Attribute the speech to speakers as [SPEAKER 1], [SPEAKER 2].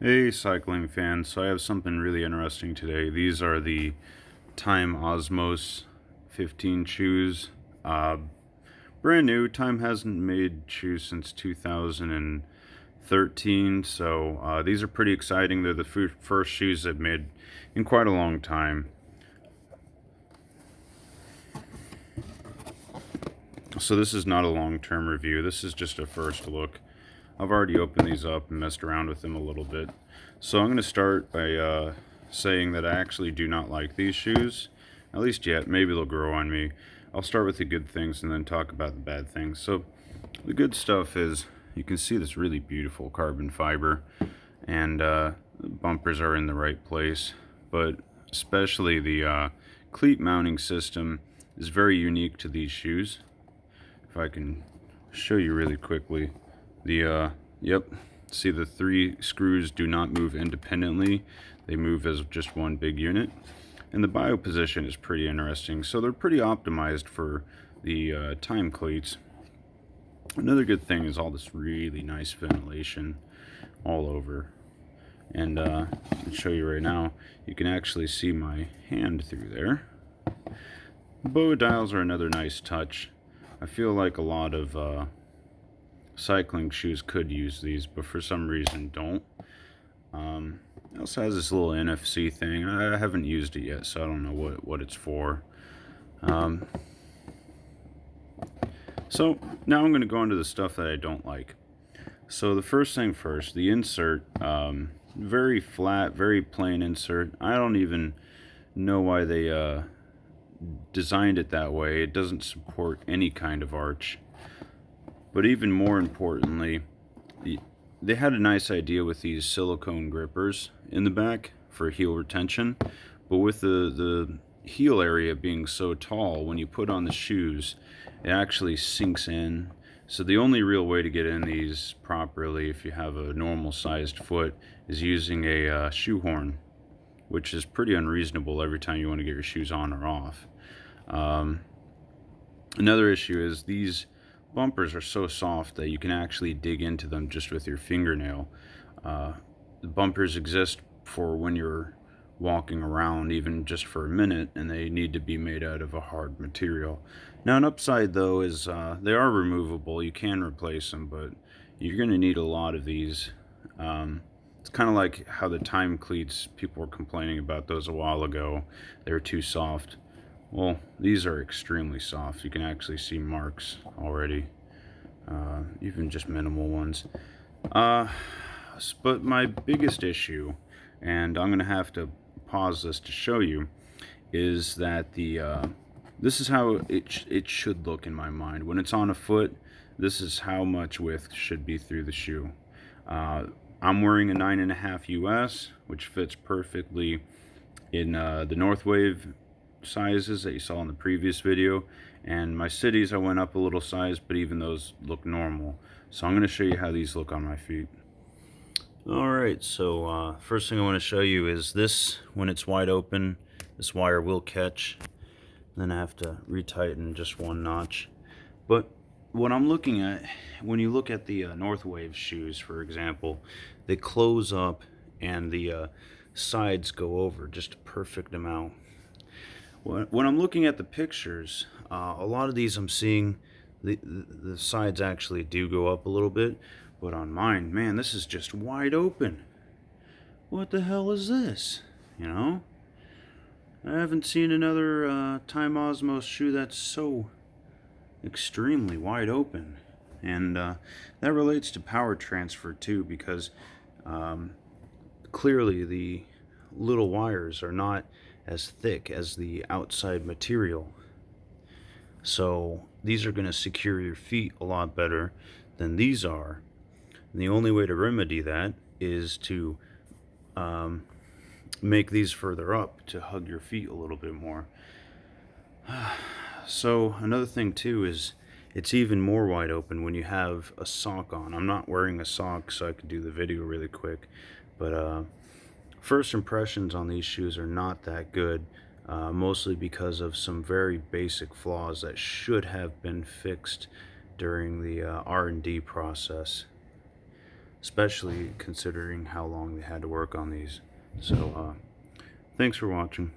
[SPEAKER 1] Hey cycling fans, so I have something really interesting today. These are the Time Osmos 15 shoes. Brand new. Time hasn't made shoes since 2013, so these are pretty exciting. They're the first shoes they've made in quite a long time. So this is not a long-term review. This is just a first look. I've already opened these up and messed around with them a little bit. So I'm going to start by saying that I actually do not like these shoes, at least yet. Maybe they'll grow on me. I'll start with the good things and then talk about the bad things. So the good stuff is you can see this really beautiful carbon fiber, and the bumpers are in the right place, but especially the cleat mounting system is very unique to these shoes. If I can show you really quickly, yep, see the three screws do not move independently. They move as just one big unit. And the bio position is pretty interesting. So they're pretty optimized for the time cleats. Another good thing is all this really nice ventilation all over. And I'll show you right now, you can actually see my hand through there. Boa dials are another nice touch. I feel like a lot of cycling shoes could use these, but for some reason don't. It also has this little NFC thing. I haven't used it yet, so I don't know what it's for. So now I'm going to go into the stuff that I don't like. So the first thing first, the insert, very flat, very plain insert. I don't even know why they designed it that way. It doesn't support any kind of arch. But even more importantly, they had a nice idea with these silicone grippers in the back for heel retention, but with the heel area being so tall, when you put on the shoes, it actually sinks in. So the only real way to get in these properly, if you have a normal sized foot, is using a shoehorn, which is pretty unreasonable every time you want to get your shoes on or off. Another issue is these bumpers are so soft that you can actually dig into them just with your fingernail. The bumpers exist for when you're walking around, even just for a minute, and they need to be made out of a hard material. Now, an upside though is they are removable. You can replace them, but you're going to need a lot of these. It's kind of like how the time cleats, people were complaining about those a while ago. They were too soft. Well, these are extremely soft. You can actually see marks already, even just minimal ones. But my biggest issue, and I'm going to have to pause this to show you, is that this is how it should look in my mind. When it's on a foot, this is how much width should be through the shoe. I'm wearing a 9.5 US, which fits perfectly in the Northwave sizes that you saw in the previous video, and my cities I went up a little size, but even those look normal. So I'm going to show you how these look on my feet. Alright, so first thing I want to show you is this. When it's wide open, this wire will catch. Then I have to retighten just one notch. But what I'm looking at, when you look at the Northwave shoes, for example, they close up and the sides go over just a perfect amount. When I'm looking at the pictures, a lot of these I'm seeing the sides actually do go up a little bit, but on mine, man, this is just wide open. What the hell is this? You know? I haven't seen another Time Osmos shoe that's so extremely wide open. And that relates to power transfer too, because clearly the little wires are not as thick as the outside material. So these are going to secure your feet a lot better than these are. And the only way to remedy that is to make these further up to hug your feet a little bit more. So another thing too is it's even more wide open when you have a sock on. I'm not wearing a sock, so I could do the video really quick, but first impressions on these shoes are not that good, mostly because of some very basic flaws that should have been fixed during the R&D process. especially considering how long they had to work on these. So, thanks for watching.